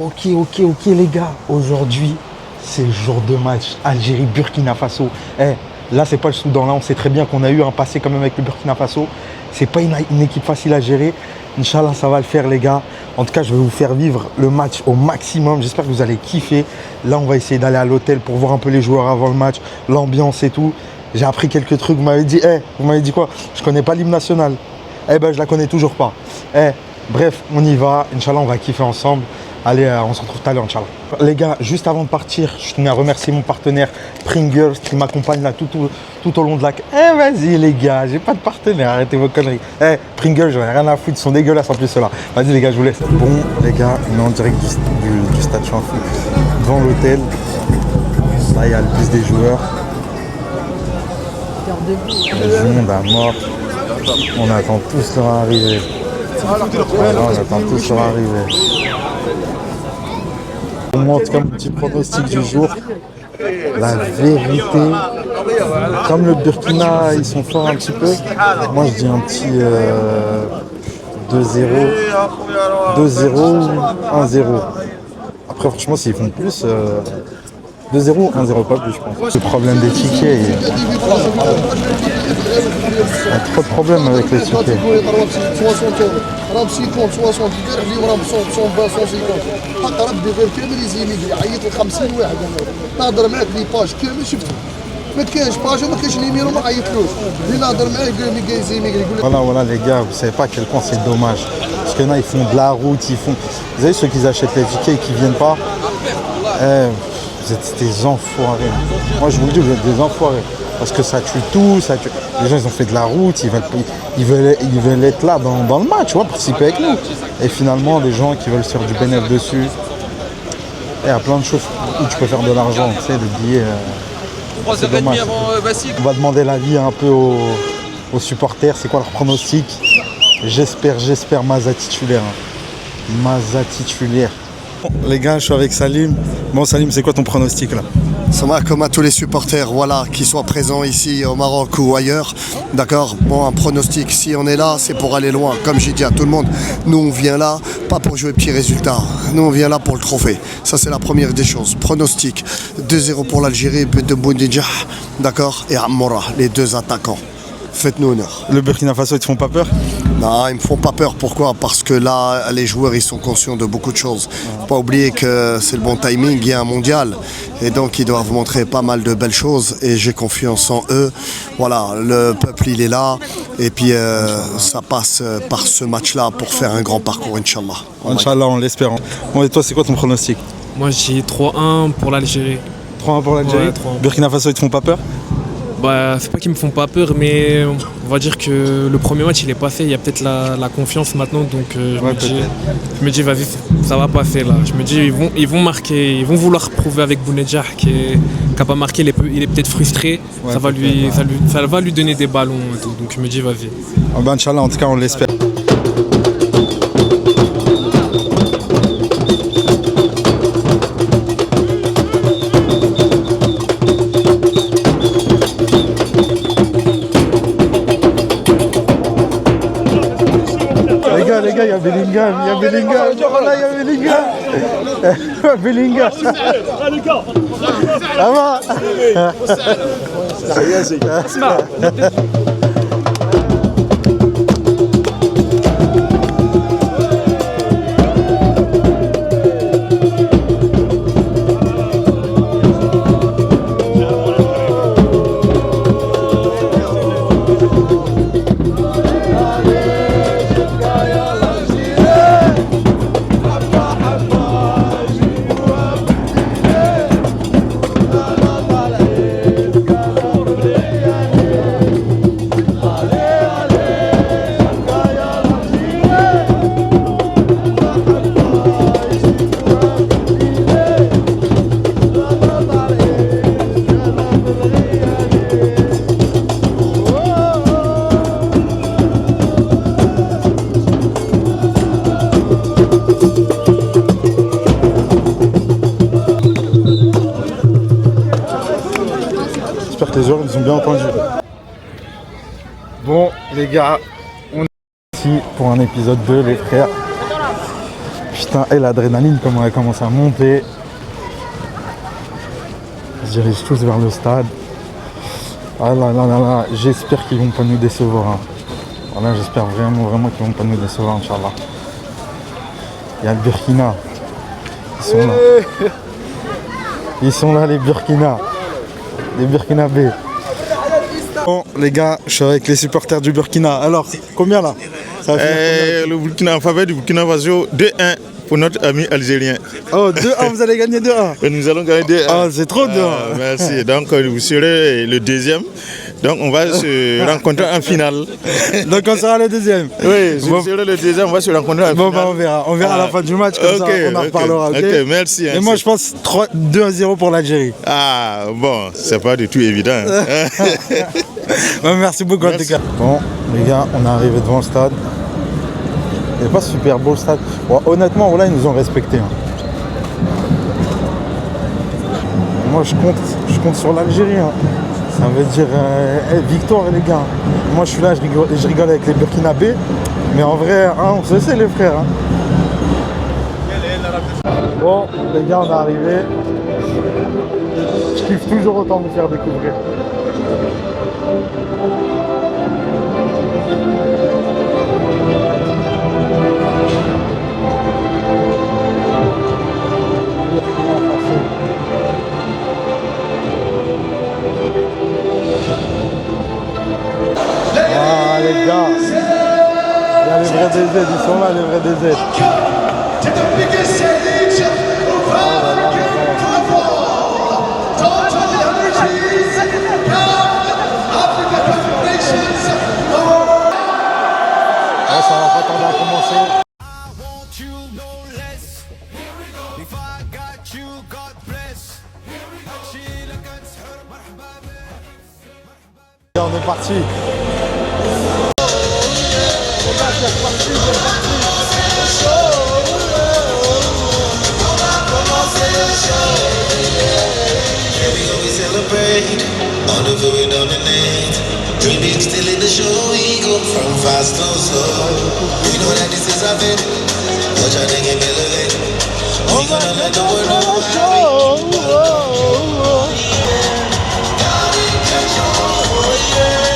Ok les gars, aujourd'hui c'est le jour de match Algérie-Burkina Faso. Là c'est pas le Soudan, là on sait très bien qu'on a eu un passé quand même avec le Burkina Faso. C'est pas une équipe facile à gérer. Inch'Allah ça va le faire les gars. En tout cas je vais vous faire vivre le match au maximum. J'espère que vous allez kiffer. Là on va essayer d'aller à l'hôtel pour voir un peu les joueurs avant le match, l'ambiance et tout. J'ai appris quelques trucs, vous m'avez dit quoi? Je connais pas l'hymne national. Je la connais toujours pas. Bref, on y va. Inch'Allah on va kiffer ensemble. Allez, on se retrouve tout à l'heure, Inch'Allah. Les gars, juste avant de partir, je tenais à remercier mon partenaire Pringles qui m'accompagne là tout au long de la... Vas-y les gars, j'ai pas de partenaire, arrêtez vos conneries. Pringles, j'en ai rien à foutre, ils sont dégueulasses en plus ceux-là. Vas-y les gars, je vous laisse. Bon les gars, on est en direct du stade Champfou, devant l'hôtel. Là, il y a le bus des joueurs. Le monde à mort. On attend tous leur arrivée. On attend tous leur arrivée. Moi, en tout cas, mon petit pronostic du jour, la vérité, comme le Burkina, ils sont forts un petit peu, moi je dis un petit 2-0, 2-0 ou 1-0. Après, franchement, s'ils font plus, 2-0 ou 1-0, pas plus, je pense. Le problème des tickets, il y a trop de problèmes avec les tickets. راه ب 50 60 البارح اليوم راه ب 100 120 150 حتى ربي غير كامل يزيني عيط ل 50 واحد نهضر معاك لي باج كامل شفتهم ما كاينش باج وما كاينش نيميرو ما عيطلوش اللي نهضر معاه يقول لي كايزيني يقول Voilà les gars, vous savez pas à quel point c'est dommage. Parce que là ils font de la route, vous savez ceux qui achètent les tickets et qui viennent pas, vous êtes des enfoirés. Moi je vous le dis, vous êtes des enfoirés. Parce que ça tue tout, les gens ils ont fait de la route, ils veulent être là dans le match, participer avec nous. Et finalement des gens qui veulent se faire du bénéfice dessus. Il y a plein de choses où tu peux faire de l'argent, tu sais, le billet. C'est dommage. On va demander l'avis un peu aux supporters, c'est quoi leur pronostic. J'espère Maza titulaire. Maza titulaire. Les gars, je suis avec Salim. Bon Salim, c'est quoi ton pronostic là? Ça va comme à tous les supporters qui soient présents ici au Maroc ou ailleurs. D'accord. Bon, un pronostic, si on est là, c'est pour aller loin. Comme j'ai dit à tout le monde, nous on vient là, pas pour jouer petits résultats. Nous on vient là pour le trophée. Ça c'est la première des choses. Pronostic, 2-0 pour l'Algérie, but de Boundidjah, d'accord, et Amoura, les deux attaquants. Faites-nous honneur. Le Burkina Faso, ils te font pas peur? Non, ils me font pas peur. Pourquoi? Parce que là, les joueurs, ils sont conscients de beaucoup de choses. Faut pas oublier que c'est le bon timing, il y a un mondial. Et donc, ils doivent montrer pas mal de belles choses. Et j'ai confiance en eux. Voilà, le peuple, il est là. Et puis, ça passe par ce match-là pour faire un grand parcours, Inch'Allah. Inch'Allah, on l'espère. Bon, et toi, c'est quoi ton pronostic? Moi, j'ai 3-1 pour l'Algérie. 3-1 pour l'Algérie? Ouais, 3-1. Burkina Faso, ils te font pas peur? Bah, c'est pas qu'ils me font pas peur, mais on va dire que le premier match il est passé, il y a peut-être la confiance maintenant, donc je me dis vas-y, ça va passer là. Je me dis ils vont marquer, ils vont vouloir prouver avec Bounedjah qui a pas marqué, il est peut-être frustré, ça va lui donner des ballons et tout, donc je me dis vas-y. Inch'Allah, en tout cas on l'espère. Les gars, il y a Bellingham, voilà, il y a Bellingham. Bellingham. Ça va? J'espère que les joueurs ils ont bien entendu. Bon les gars, on est ici pour un épisode 2 les frères. Putain, et l'adrénaline, comment elle commence à monter. Ils se dirigent tous vers le stade. Ah là là là là, j'espère qu'ils vont pas nous décevoir. Hein. Voilà, j'espère vraiment qu'ils vont pas nous décevoir, Inch'Allah. Il y a le Burkina. Ils sont là. Ils sont là, les Burkina. Les Burkinabés. Bon, les gars, je suis avec les supporters du Burkina. Alors, combien là? Ça va finir Le Burkina en faveur du Burkina Faso, 2-1 pour notre ami algérien. combien? Oh, 2-1, vous allez gagner 2-1. Et nous allons gagner 2-1. Ah, c'est trop 2-1. Merci. Donc, vous serez le deuxième. Donc, on va se rencontrer en finale. Donc, on sera le deuxième. Oui, je Bon. serai le deuxième. On va se rencontrer en Bon, finale. bah, on verra à la fin du match, comme ça, on en reparlera. Ok, merci. Et moi, je pense 2-0 pour l'Algérie. Ah, bon, c'est pas du tout évident. Ouais, merci beaucoup en tout cas. Bon, les gars, on est arrivé devant le stade. Il n'est pas super beau le stade. Bon, honnêtement, voilà, ils nous ont respectés. Hein. Moi, je compte sur l'Algérie. Hein. Ça veut dire victoire, les gars. Moi, je suis là, je rigole avec les Burkinabés. Mais en vrai, hein, on se sait, les frères. Hein. Bon, les gars, on est arrivé. Je kiffe toujours autant de vous faire découvrir. Ah les gars, il y a les vrais DZ, ils sont là les vrais DZ. Ouais, ça va pas tarder à commencer. On est parti. On the very down the night, dreaming still in the show. We go from fast to slow. We know that this is a bit. Watch out, they get relevant. We gonna let the world know how we keep on. God in control, oh yeah.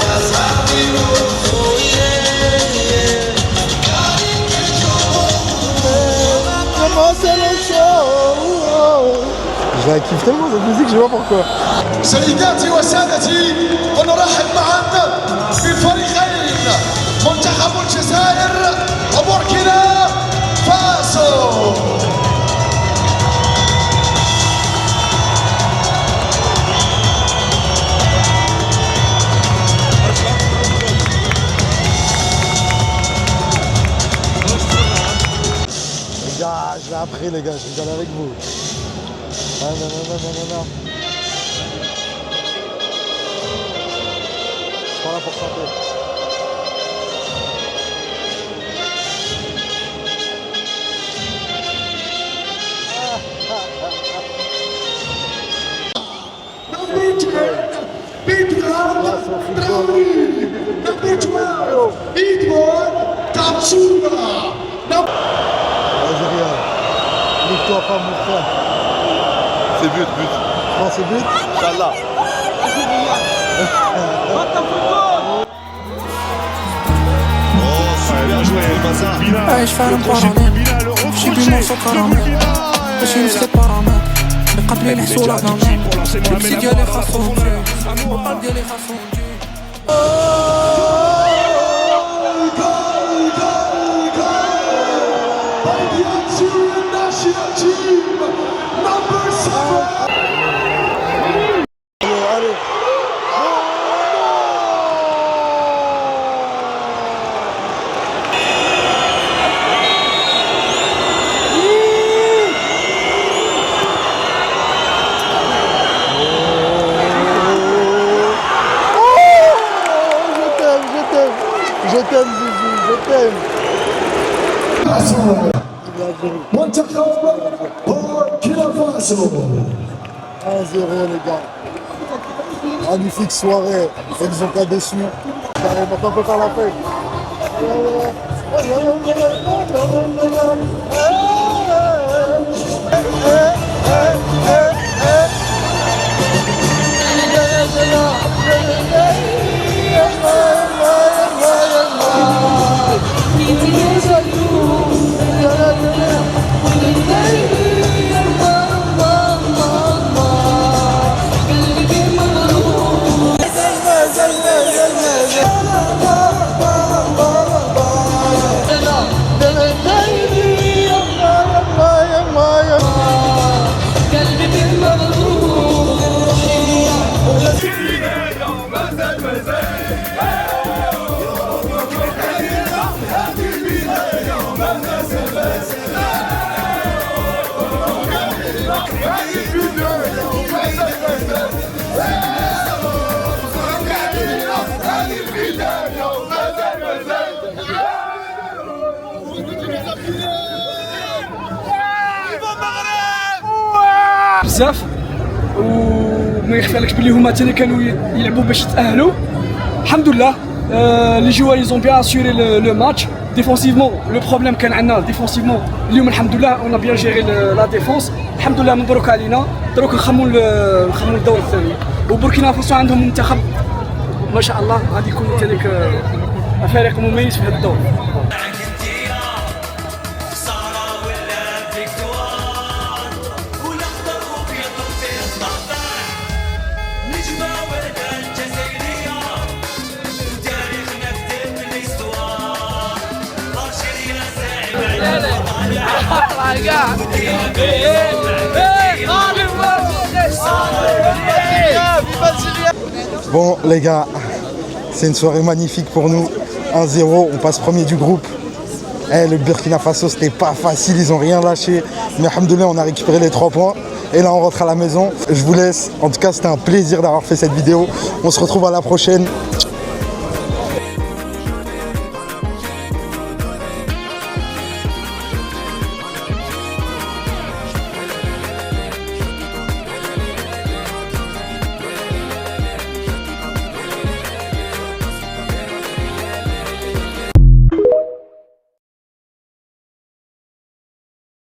That's how we roll, oh yeah. God in control. Comment c'est le show? Je la kiffe tellement cette musique, je sais pas pourquoi. سيداتي وسادتي ونرحب معا بالفريقين منتخب الجزائر وبوركينا فاسو. Les gars, je l'ai appris les gars, je rigole avec vous. Ah, non. Je suis pas là pour chanter. Algérien, lève-toi pas mon frère. C'est but. Je pense que c'est but. Inch'Allah. عايش في عالم باراليل شي بيمونسو كراميل ماشي نفس البارامتر اللي قبلي الحصول على ضمان البسي ديالي خاصو نجي البطل ديالي خاصو نجي Je t'aime Zizi, je t'aime. منتخب بوركينا فاسو. 1-0 les gars. Magnifique soirée. Ils ont pas déçu. Allez, maintenant on peut faire la fête. Ouais. بزاف وما يخفالكش بلي هما تاني كانوا يلعبوا باش يتأهلوا. الحمد لله لي جوار ils ont bien assuré le match. Défensivement le problème كان عندنا défensivement اليوم الحمد لله on a bien géré la défense. الحمد لله مبروك علينا. دروك نخموا الدور الثاني. وبوركينا فاسو عندهم منتخب ما شاء الله غادي يكون تاني فريق مميز في هذا الدور. Bon les gars, c'est une soirée magnifique pour nous. 1-0, on passe premier du groupe. Le Burkina Faso c'était pas facile, ils ont rien lâché. Mais alhamdoulilah on a récupéré les 3 points. Et là on rentre à la maison. Je vous laisse. En tout cas c'était un plaisir d'avoir fait cette vidéo. On se retrouve à la prochaine.